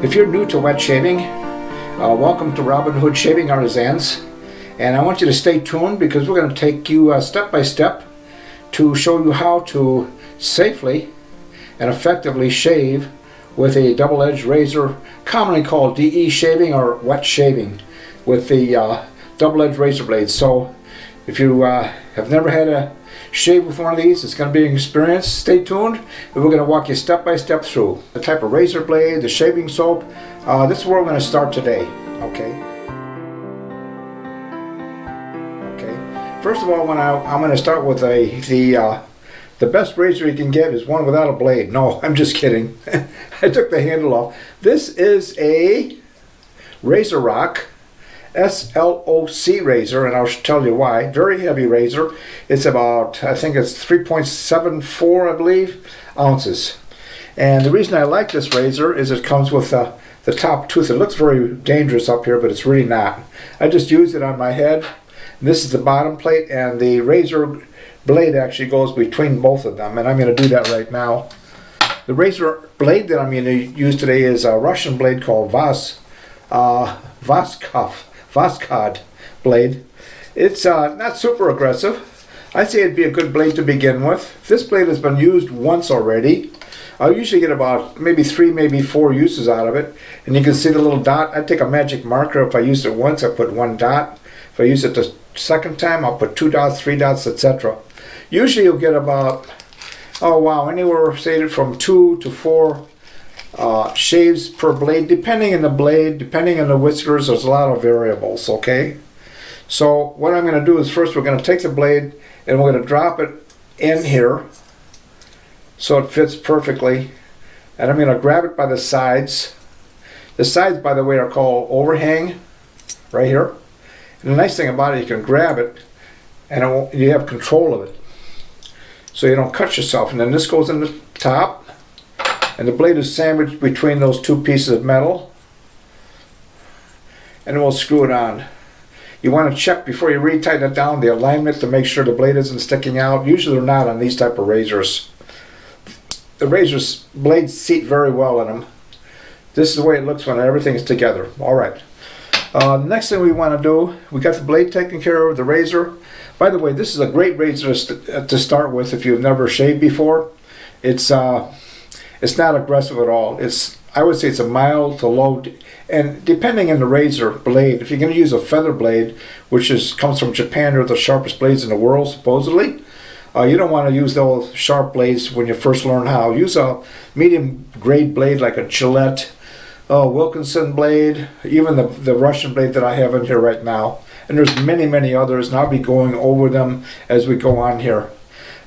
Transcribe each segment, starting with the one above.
If you're new to wet shaving, welcome to Robin Hood Shaving Artisans, and I want you to stay tuned because we're going to take you step by step to show you how to safely and effectively shave with a double-edged razor, commonly called DE shaving or wet shaving, with the double-edged razor blades. So if you have never had a shave with one of these, it's going to be an experience. Stay tuned, and we're going to walk you step by step through the type of razor blade, the shaving soap. This is where we're going to start today. Okay. First of all, I'm going to start with the best razor you can get is one without a blade. No, I'm just kidding. I took the handle off. This is a RazoRock SLOC razor, and I'll tell you why. Very heavy razor. It's about, I think it's 3.74, I believe, ounces. And the reason I like this razor is it comes with the top tooth. It looks very dangerous up here, but it's really not. I just used it on my head. This is the bottom plate, and the razor blade actually goes between both of them, and I'm going to do that right now. The razor blade that I'm going to use today is a Russian blade called Voskhod blade. It's not super aggressive. I'd say it'd be a good blade to begin with. This blade has been used once already. I'll usually get about maybe 3, maybe 4 uses out of it. And you can see the little dot. I take a magic marker. If I use it once, I put 1 dot. If I use it the second time, I'll put 2 dots, 3 dots, etc. Usually you'll get about, anywhere say from 2 to 4 shaves per blade, depending on the blade, depending on the whiskers. There's a lot of variables, okay? So what I'm going to do is first we're going to take the blade and we're going to drop it in here so it fits perfectly, and I'm going to grab it by the sides. The sides, by the way, are called overhang, right here. And the nice thing about it, you can grab it and you have control of it, so you don't cut yourself. And then this goes in the top, and the blade is sandwiched between those 2 pieces of metal, and we'll screw it on. You want to check before you really tighten it down the alignment to make sure the blade isn't sticking out. Usually they're not on these type of razors. The razors blades seat very well in them. This is the way it looks when everything is together. All right. Next thing we want to do, we got the blade taken care of, the razor. By the way, this is a great razor to start with if you've never shaved before. It's not aggressive at all. I would say it's a mild to low, and depending on the razor blade, if you're going to use a feather blade, which comes from Japan, they're the sharpest blades in the world supposedly. You don't want to use those sharp blades when you first learn how. Use a medium grade blade like a Gillette, Wilkinson blade, even the Russian blade that I have in here right now. And there's many others, and I'll be going over them as we go on here.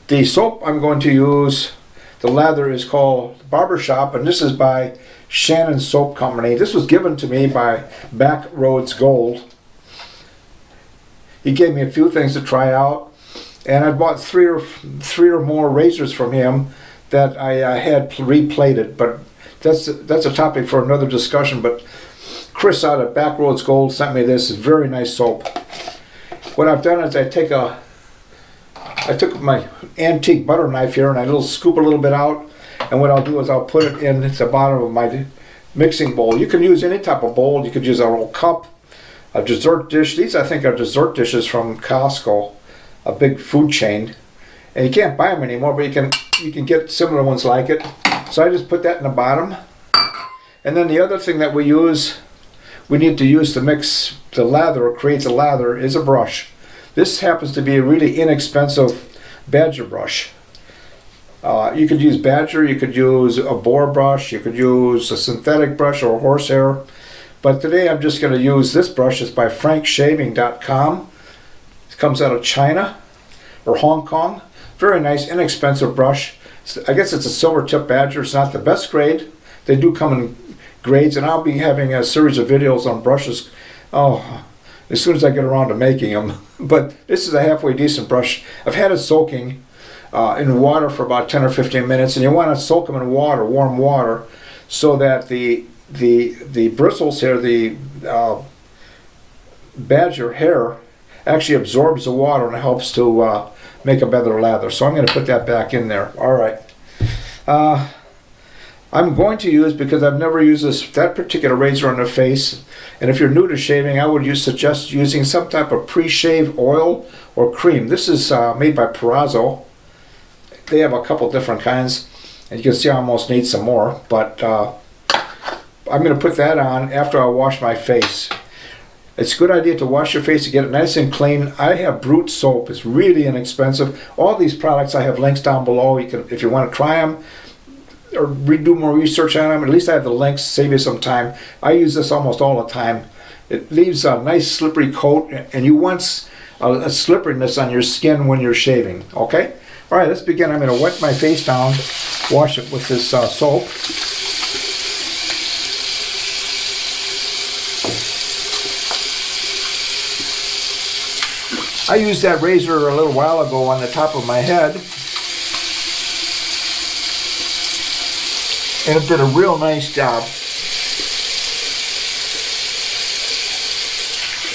The soap I'm going to use, the lather, is called Barbershop, and this is by Shannon Soap Company. This was given to me by Backroads Gold. He gave me a few things to try out, and I bought three or more razors from him that I had replated, but that's a topic for another discussion. But Chris out at Backroads Gold sent me this very nice soap. What I've done is I took my antique butter knife here and I scoop a little bit out, and what I'll do is I'll put it in the bottom of my mixing bowl. You can use any type of bowl. You could use a little cup, a dessert dish. These I think are dessert dishes from Costco, a big food chain, and you can't buy them anymore, but you can get similar ones like it. So I just put that in the bottom, and then the other thing that we need to use to mix the lather or create the lather is a brush. This happens to be a really inexpensive Badger brush. You could use Badger, you could use a boar brush, you could use a synthetic brush or horsehair. But today I'm just going to use this brush. It's by frankshaving.com. It comes out of China or Hong Kong. Very nice, inexpensive brush. I guess it's a silver tip Badger. It's not the best grade. They do come in grades, and I'll be having a series of videos on brushes as soon as I get around to making them. But this is a halfway decent brush. I've had it soaking in water for about 10 or 15 minutes, and you want to soak them in water, warm water, so that the bristles here, the Badger hair, actually absorbs the water and it helps to make a better lather. So I'm going to put that back in there. All right. I'm going to use, because I've never used that particular razor on the face, and if you're new to shaving, I would suggest using some type of pre-shave oil or cream. This is made by Razzo. They have a couple different kinds, and you can see I almost need some more, but I'm going to put that on after I wash my face. It's a good idea to wash your face to get it nice and clean. I have Brute soap. It's really inexpensive. All these products, I have links down below. You can, if you want to try them or do more research on them, at least I have the links, save you some time. I use this almost all the time. It leaves a nice slippery coat, and you want a slipperiness on your skin when you're shaving, okay? All right, let's begin. I'm going to wet my face down, wash it with this soap. I used that razor a little while ago on the top of my head, and it did a real nice job.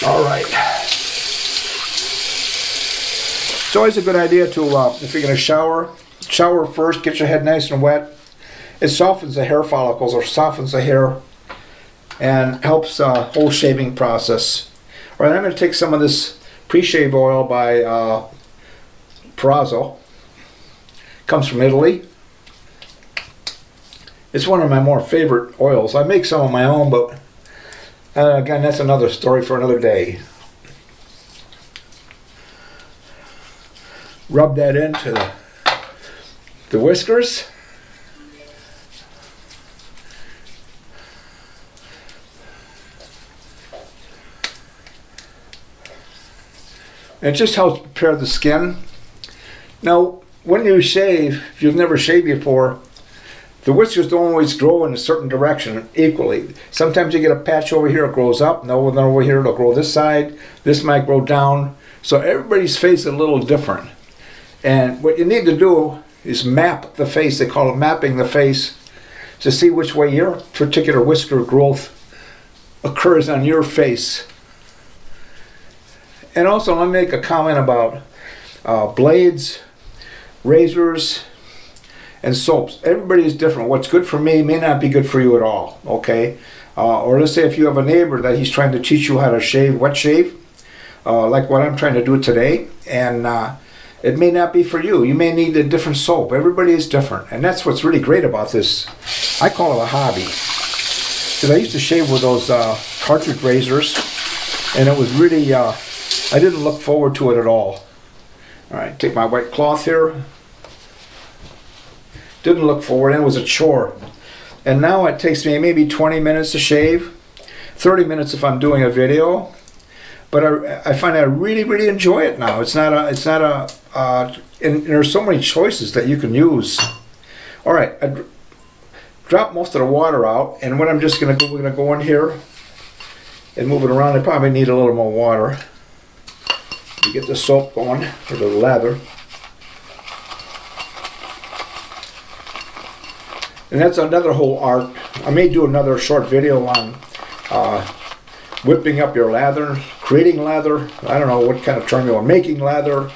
All right. It's always a good idea to, if you're going to shower first, get your head nice and wet. It softens the hair follicles, or softens the hair, and helps the whole shaving process. All right, I'm going to take some of this pre-shave oil by Razzo. Comes from Italy. It's one of my more favorite oils. I make some of my own, but again, that's another story for another day. Rub that into the whiskers. It just helps prepare the skin. Now, when you shave, if you've never shaved before, the whiskers don't always grow in a certain direction equally. Sometimes you get a patch over here, it grows up. No, then over here, it'll grow this side. This might grow down. So everybody's face is a little different. And what you need to do is map the face. They call it mapping the face, to see which way your particular whisker growth occurs on your face. And also, let me make a comment about blades, razors, and soaps. Everybody is different. What's good for me may not be good for you at all, okay? Or let's say if you have a neighbor that he's trying to teach you how to shave, wet shave, like what I'm trying to do today, and it may not be for you. You may need a different soap. Everybody is different, and that's what's really great about this. I call it a hobby, because I used to shave with those cartridge razors, and it was really, I didn't look forward to it at all. All right, take my white cloth here. Didn't look forward, and it was a chore. And now it takes me maybe 20 minutes to shave, 30 minutes if I'm doing a video. But I find I really, really enjoy it now. It's not a, and there's so many choices that you can use. All right, I dropped most of the water out, and what I'm just gonna do, we're gonna go in here and move it around. I probably need a little more water to get the soap going, or the lather. And that's another whole art. I may do another short video on whipping up your lather, creating lather. I don't know what kind of term you want. Making lather,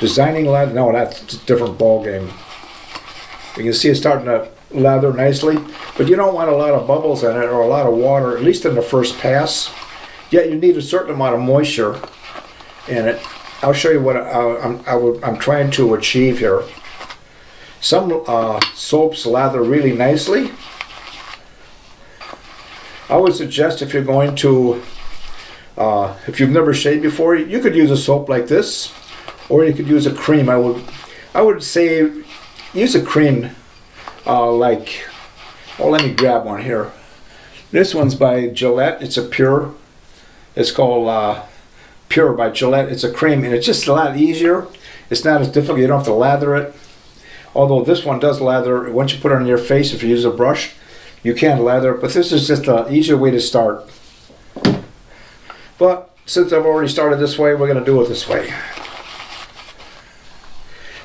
designing lather. No, that's a different ball game. You can see it's starting to lather nicely, but you don't want a lot of bubbles in it or a lot of water, at least in the first pass. Yet you need a certain amount of moisture in it. I'll show you what I'm trying to achieve here. Some soaps lather really nicely. I would suggest, if you're going to, if you've never shaved before, you could use a soap like this, or you could use a cream. I would say use a cream like, oh, let me grab one here. This one's by Gillette. It's a Pure. It's called Pure by Gillette. It's a cream, and it's just a lot easier. It's not as difficult. You don't have to lather it. Although this one does lather. Once you put it on your face, if you use a brush, you can't lather it. But this is just an easier way to start. But since I've already started this way, we're going to do it this way.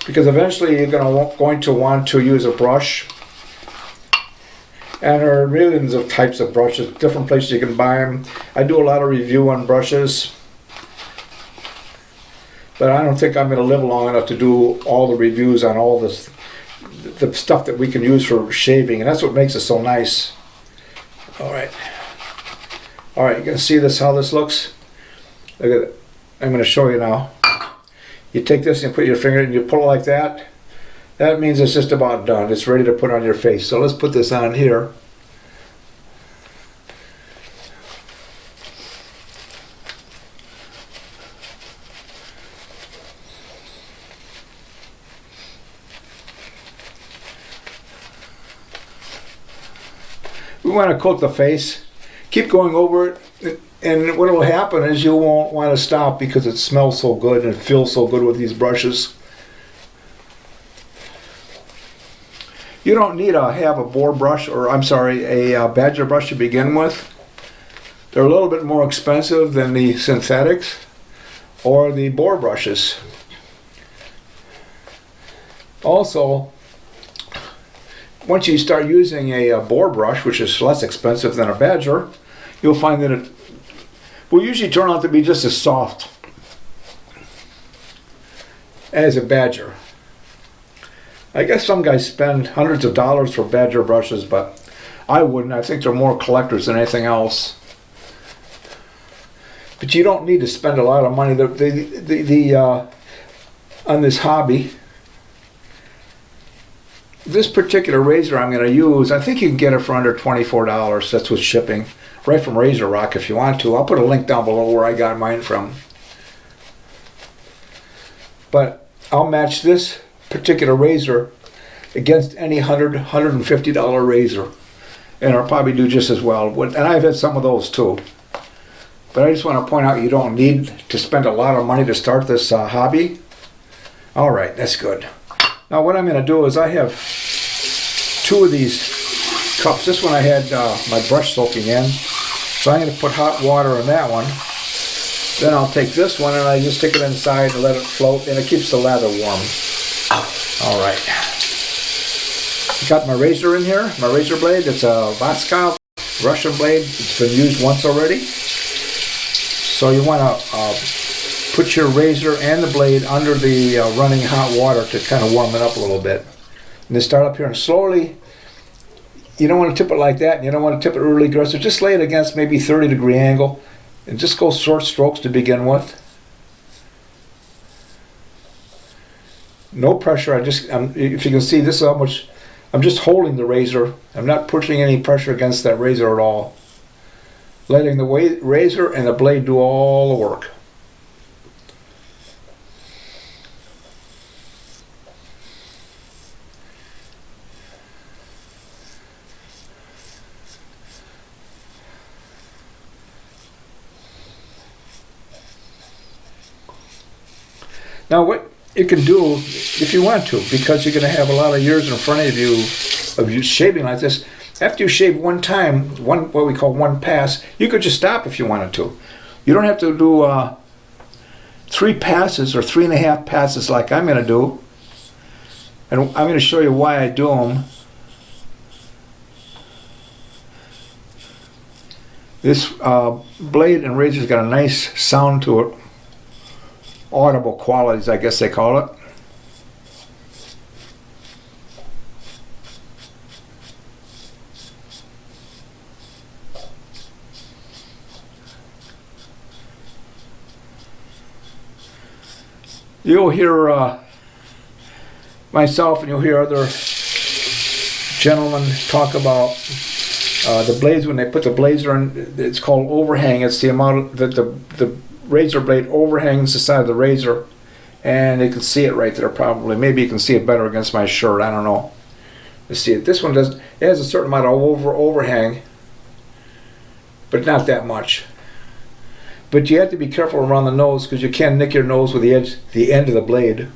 Because eventually you're going to want to use a brush. And there are millions of types of brushes, different places you can buy them. I do a lot of review on brushes. But I don't think I'm going to live long enough to do all the reviews on all the stuff that we can use for shaving, and that's what makes it so nice. All right, you can see this, how this looks. Look at it. I'm going to show you now. You take this and put your finger and you pull it like that. That means it's just about done. It's ready to put on your face. So let's put this on here. We want to coat the face. Keep going over it, and what will happen is you won't want to stop because it smells so good and it feels so good with these brushes. You don't need to have a boar brush, or I'm sorry, a badger brush to begin with. They're a little bit more expensive than the synthetics or the boar brushes. Also, once you start using a boar brush, which is less expensive than a badger, you'll find that it will usually turn out to be just as soft as a badger. I guess some guys spend hundreds of dollars for badger brushes, but I wouldn't. I think they're more collectors than anything else. But you don't need to spend a lot of money on this hobby. This particular razor I'm going to use, I think you can get it for under $24. That's with shipping. Right from RazoRock if you want to. I'll put a link down below where I got mine from. But I'll match this particular razor against any $150 razor. And it'll probably do just as well. And I've had some of those too. But I just want to point out you don't need to spend a lot of money to start this hobby. Alright, that's good. Now what I'm going to do is I have two of these cups. This one I had my brush soaking in. So I'm going to put hot water in that one. Then I'll take this one and I just stick it inside and let it float, and it keeps the lather warm. Alright. Got my razor in here, my razor blade. It's a Voskhod Russian blade. It's been used once already. So you want to put your razor and the blade under the running hot water to kind of warm it up a little bit. And then start up here and slowly, you don't want to tip it like that, and you don't want to tip it really aggressive. Just lay it against maybe 30-degree angle and just go short strokes to begin with. No pressure. If you can see, this is how much I'm just holding the razor. I'm not pushing any pressure against that razor at all. Letting the razor and the blade do all the work. Now what you can do, if you want to, because you're going to have a lot of years in front of you shaving like this, after you shave one time, what we call one pass, you could just stop if you wanted to. You don't have to do 3 passes or 3.5 passes like I'm going to do. And I'm going to show you why I do them. This blade and razor's got a nice sound to it. Audible qualities, I guess they call it. You'll hear myself and you'll hear other gentlemen talk about the blades. When they put the blazer in, it's called overhang. It's the amount that the razor blade overhangs the side of the razor, and you can see it right there probably. Maybe you can see it better against my shirt, I don't know. Let's see it. This one does, it has a certain amount of overhang, but not that much. But you have to be careful around the nose because you can nick your nose with the end of the blade.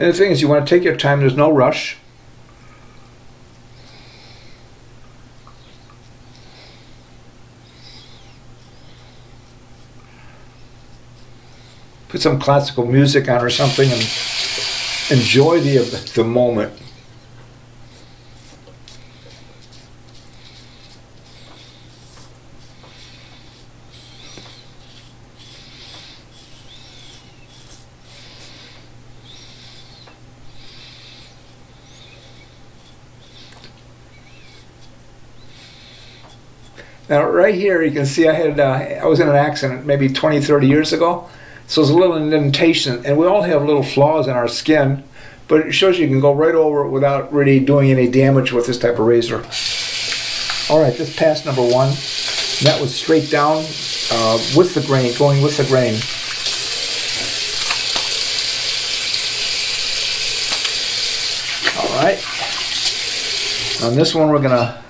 And the thing is, you want to take your time. There's no rush. Put some classical music on or something and enjoy the moment. Now right here you can see I was in an accident maybe 20, 30 years ago. So there's a little indentation, and we all have little flaws in our skin, but it shows you can go right over it without really doing any damage with this type of razor. All right, this pass number 1. That was straight down with the grain, going with the grain. All right. On this one, we're gonna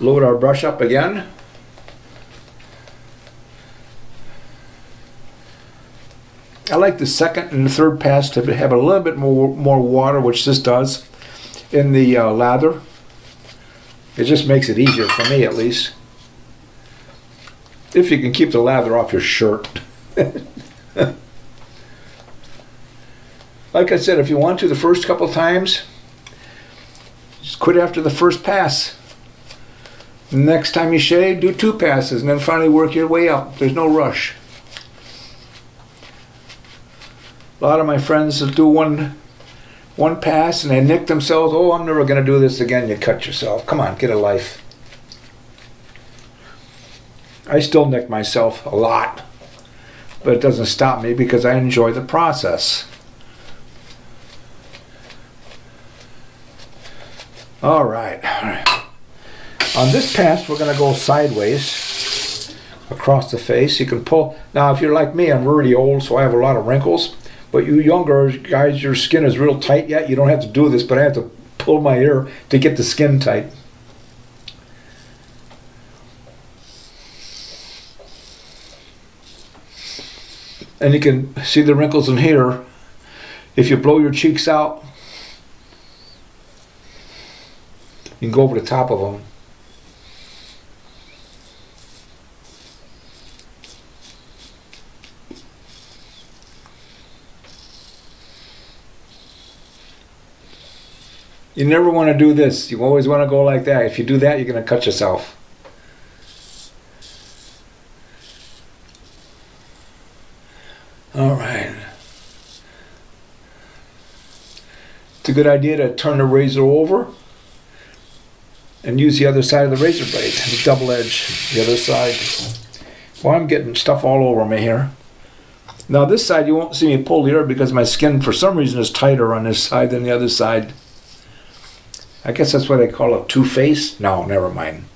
load our brush up again. I like the second and the third pass to have a little bit more water, which this does, in the lather. It just makes it easier for me, at least. If you can keep the lather off your shirt. Like I said, if you want to the first couple times, just quit after the first pass. Next time you shave, do 2 passes, and then finally work your way up. There's no rush. A lot of my friends will do one pass and they nick themselves. Oh, I'm never going to do this again. You cut yourself. Come on, get a life. I still nick myself a lot, but it doesn't stop me because I enjoy the process. All right. On this pass, we're going to go sideways across the face. You can pull. Now, if you're like me, I'm really old, so I have a lot of wrinkles. But you younger guys, your skin is real tight yet. You don't have to do this, but I have to pull my hair to get the skin tight. And you can see the wrinkles in here. If you blow your cheeks out, you can go over the top of them. You never want to do this. You always want to go like that. If you do that, you're going to cut yourself. All right. It's a good idea to turn the razor over and use the other side of the razor blade, the double edge, the other side. Well, I'm getting stuff all over me here. Now this side, you won't see me pull here because my skin, for some reason, is tighter on this side than the other side. I guess that's what they call a two-face. No, never mind.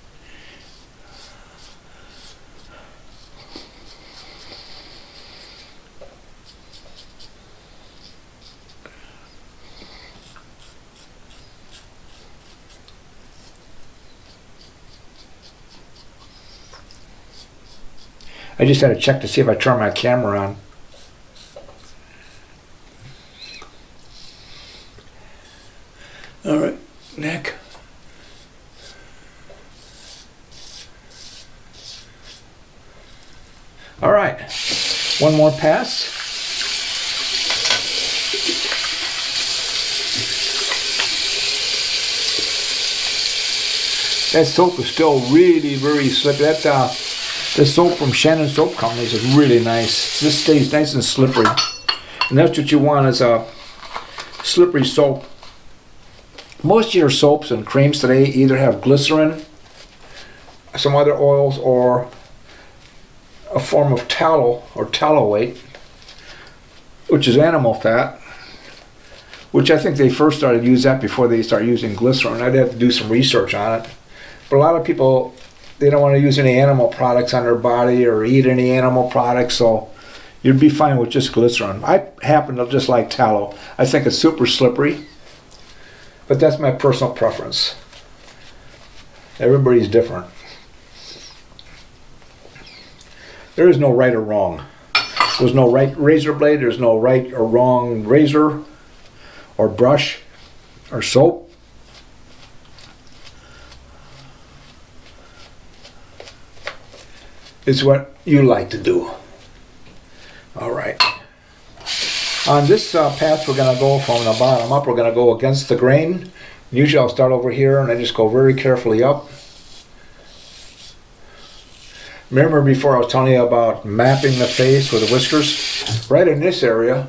I just had to check to see if I turn my camera on. All right, neck. All right, one more pass. That soap is still really very slippy. The soap from Shannon Soap Companies is really nice. This stays nice and slippery. And that's what you want, is a slippery soap. Most of your soaps and creams today either have glycerin, some other oils, or a form of tallow or tallow-weight, which is animal fat, which I think they first started to use that before they started using glycerin. I'd have to do some research on it. But a lot of people, they don't want to use any animal products on their body or eat any animal products, so you'd be fine with just glycerin. I happen to just like tallow. I think it's super slippery, but that's my personal preference. Everybody's different. There is no right or wrong. There's no right razor blade. There's no right or wrong razor or brush or soap. It's what you like to do. All right. On this pass, we're going to go from the bottom up. We're going to go against the grain. Usually I'll start over here and I just go very carefully up. Remember before I was telling you about mapping the face with the whiskers? Right in this area,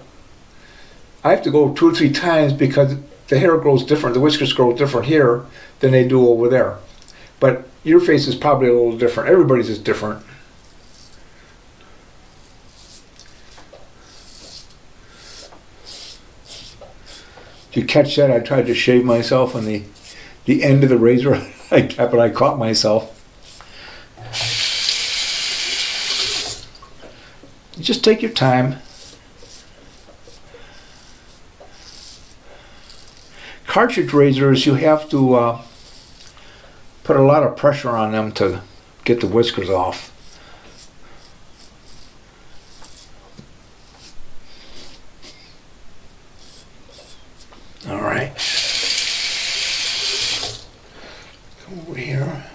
I have to go 2 or 3 times because the hair grows different. The whiskers grow different here than they do over there. But your face is probably a little different. Everybody's is different. Did you catch that? I tried to shave myself on the end of the razor. I caught myself. Just take your time. Cartridge razors, you have to put a lot of pressure on them to get the whiskers off. All right. Come over here.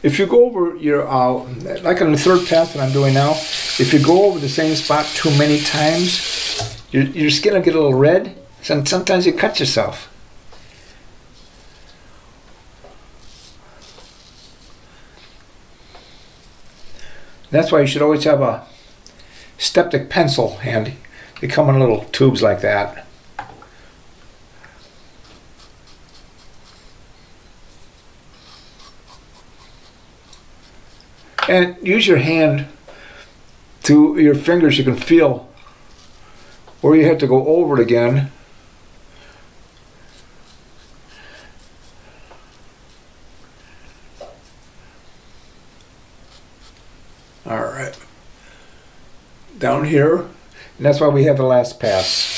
If you go over your, like on the third pass that I'm doing now, if you go over the same spot too many times, your skin will get a little red, and sometimes you cut yourself. That's why you should always have a styptic pencil handy. They come in little tubes like that. And use your hand to your fingers. You can feel where you have to go over it again. All right. Down here. And that's why we have the last pass.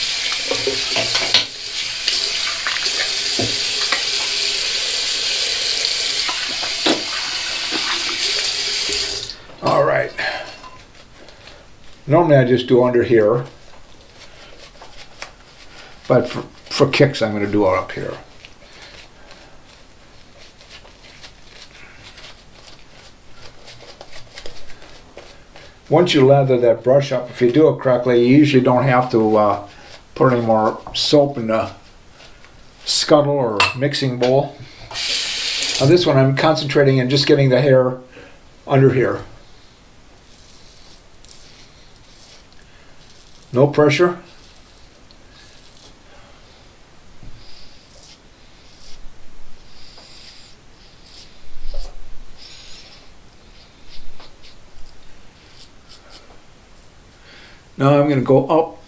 All right. Normally I just do under here, but for kicks I'm going to do it up here. Once you lather that brush up, if you do it correctly, you usually don't have to put any more soap in the scuttle or mixing bowl. On this one I'm concentrating on just getting the hair under here. No pressure. Now I'm going to go up.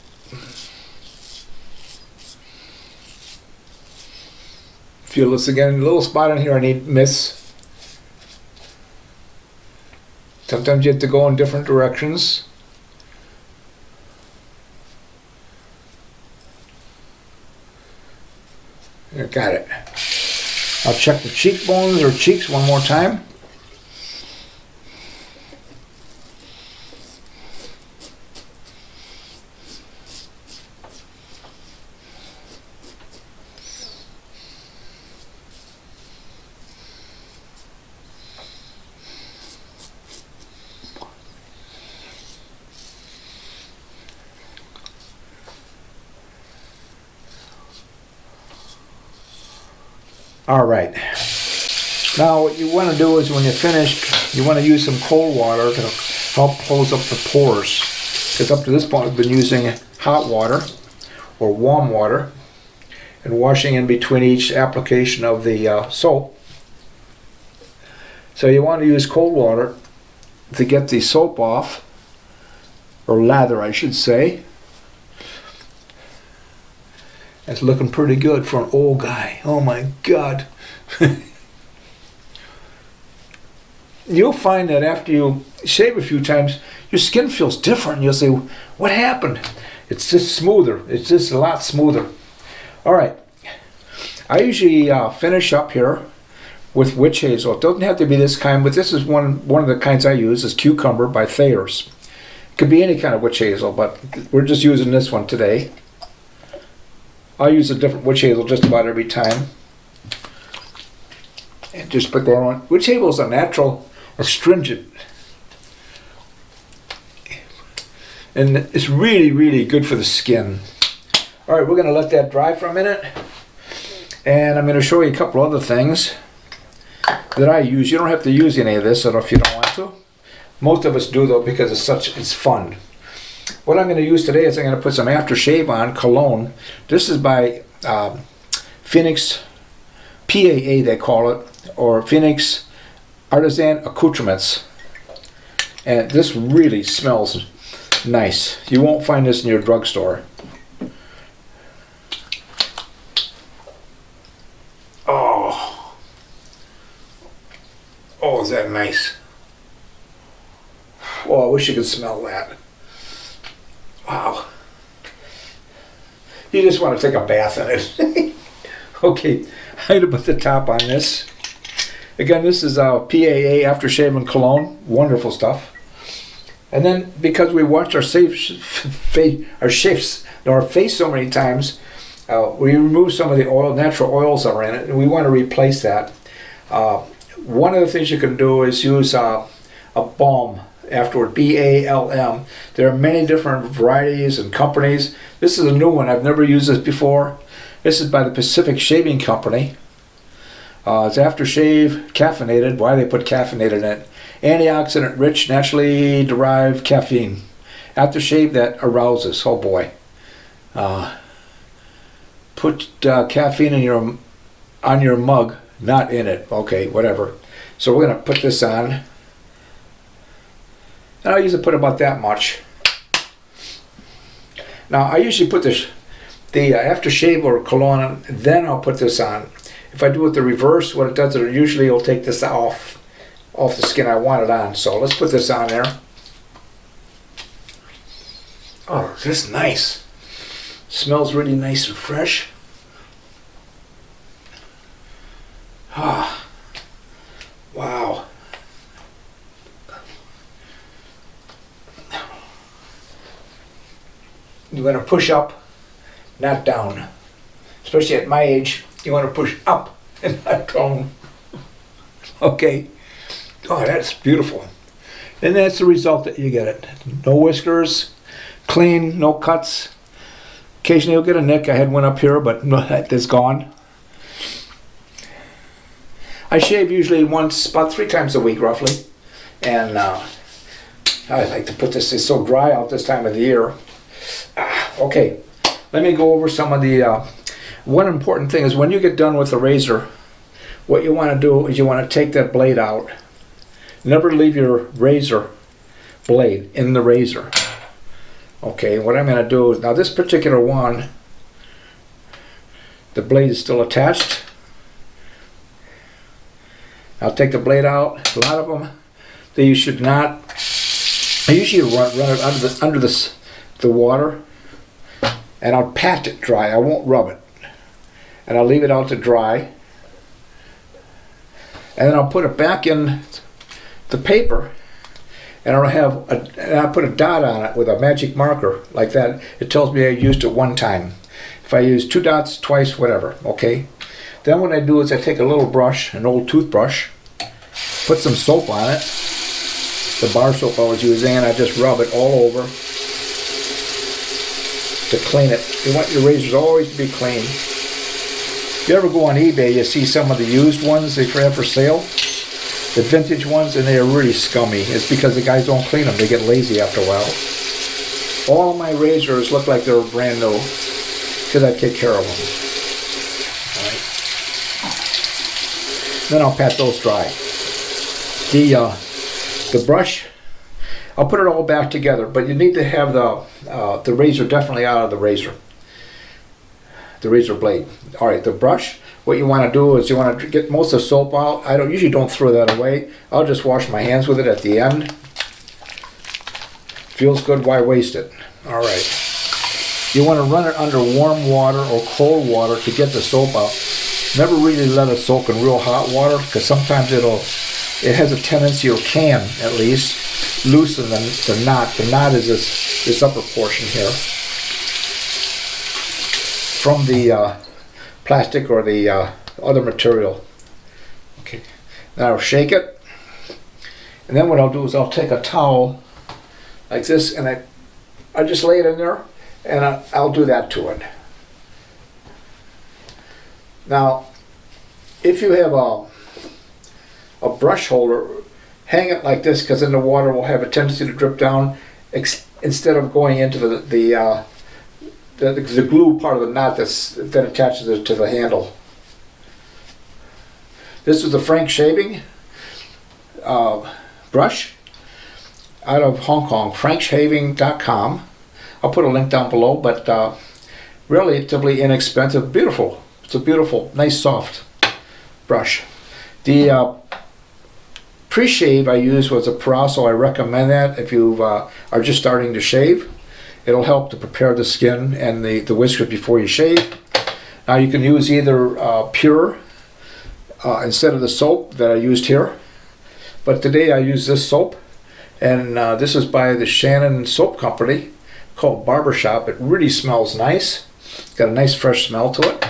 Feel this again. A little spot in here I need miss. Sometimes you have to go in different directions. Got it. I'll check the cheekbones or cheeks one more time. All right. Now what you want to do is when you're finished, you want to use some cold water to help close up the pores. Because up to this point we've been using hot water or warm water and washing in between each application of the soap. So you want to use cold water to get the soap off, or lather I should say. That's looking pretty good for an old guy. Oh my God. You'll find that after you shave a few times, your skin feels different. You'll say, what happened? It's just smoother. It's just a lot smoother. All right. I usually finish up here with witch hazel. It doesn't have to be this kind, but this is one of the kinds I use, is Cucumber by Thayer's. It could be any kind of witch hazel, but we're just using this one today. I'll use a different witch hazel just about every time. And just put that on. Witch hazel is a natural astringent. and it's really, really good for the skin. All right, we're going to let that dry for a minute, and I'm going to show you a couple other things that I use. You don't have to use any of this if you don't want to. Most of us do though, because it's fun. What I'm going to use today is I'm going to put some aftershave on, cologne. This is by Phoenix, PAA they call it, or Phoenix Artisan Accoutrements. And this really smells nice. You won't find this in your drugstore. Oh, is that nice? Oh, I wish you could smell that. Wow. You just want to take a bath in it. Okay, I'm going to put the top on this. Again, this is PAA Aftershave and Cologne. Wonderful stuff. And then, because we washed our face so many times, we remove some of the oil, natural oils that are in it, and we want to replace that. One of the things you can do is use a balm afterward, B-A-L-M. There are many different varieties and companies. This is a new one. I've never used this before. This is by the Pacific Shaving Company. It's aftershave, caffeinated. Why they put caffeinated in it? Antioxidant rich, naturally derived caffeine. Aftershave that arouses. Oh boy. Put caffeine in on your mug, not in it. Okay, whatever. So we're going to put this on. And I usually put about that much. Now I usually put the aftershave or cologne on, then I'll put this on. If I do it the reverse, what it does is usually it'll take this off the skin I want it on. So let's put this on there. Oh, this is nice. Smells really nice and fresh. Ah, wow. You want to push up, not down. Especially at my age, you want to push up and not down. Okay. Oh, that's beautiful. And that's the result that you get it. No whiskers, clean, no cuts. Occasionally you'll get a nick. I had one up here, but no, it's gone. I shave usually once, about 3 times a week roughly. And I like to put this, it's so dry out this time of the year. Okay, let me go over some of the, one important thing is when you get done with the razor, what you want to do is you want to take that blade out. Never leave your razor blade in the razor. Okay, what I'm going to do is, now this particular one, the blade is still attached. I'll take the blade out. A lot of them, you should not, I usually run it under the water, and I'll pat it dry. I won't rub it. And I'll leave it out to dry. And then I'll put it back in the paper, and I'll put a dot on it with a magic marker like that. It tells me I used it one time. If I use 2 dots, twice, whatever, okay? Then what I do is I take a little brush, an old toothbrush, put some soap on it, the bar soap I was using, and I just rub it all over to clean it. You want your razors always to be clean. If you ever go on eBay, you see some of the used ones they have for sale, the vintage ones, and they are really scummy. It's because the guys don't clean them. They get lazy after a while. All of my razors look like they're brand new because I take care of them. All right. Then I'll pat those dry. The brush, I'll put it all back together, but you need to have the razor definitely out of the razor blade. All right, the brush, what you want to do is you want to get most of the soap out. I usually don't throw that away. I'll just wash my hands with it at the end. Feels good, why waste it? All right. You want to run it under warm water or cold water to get the soap out. Never really let it soak in real hot water, because sometimes it has a tendency, or can at least, loosen the knot. The knot is this upper portion here from the plastic or the other material. Okay, now I'll shake it, and then what I'll do is I'll take a towel like this, and I I just lay it in there, and I'll do that to it. Now, if you have a brush holder, hang it like this, because then the water will have a tendency to drip down instead of going into the glue part of the knot that attaches it to the handle. This is the Frank shaving brush out of Hong Kong, frankshaving.com. I'll put a link down below, but relatively inexpensive, beautiful. It's a beautiful, nice, soft brush. The pre-shave I used was a Paraso. I recommend that if you are just starting to shave. It'll help to prepare the skin and the whiskers before you shave. Now you can use either pure instead of the soap that I used here. But today I use this soap, and this is by the Shannon Soap Company called Barbershop. It really smells nice. It's got a nice fresh smell to it.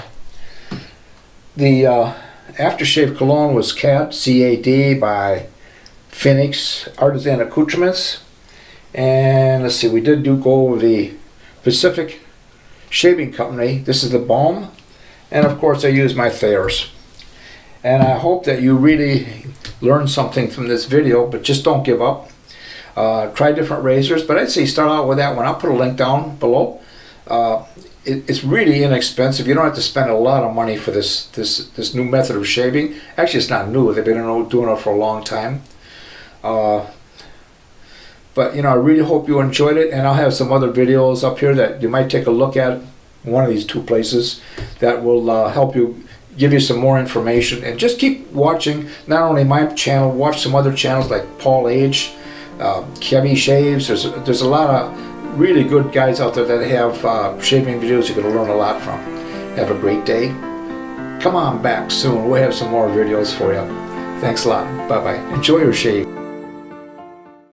The aftershave cologne was CAD, C-A-D, by Phoenix Artisan Accoutrements. And let's see, we did go over the Pacific Shaving Company. This is the balm. And of course I use my Thayers. And I hope that you really learned something from this video, but just don't give up. Try different razors, but I'd say start out with that one. I'll put a link down below. It's really inexpensive. You don't have to spend a lot of money for this new method of shaving. Actually, it's not new. They've been doing it for a long time. But I really hope you enjoyed it, and I'll have some other videos up here that you might take a look at, one of these two places, that will help you, give you some more information. And just keep watching not only my channel, watch some other channels like Paul H, Kevy Shaves. There's a lot of really good guys out there that have shaving videos you're going to learn a lot from. Have a great day. Come on back soon. We'll have some more videos for you. Thanks a lot. Bye-bye. Enjoy your shave.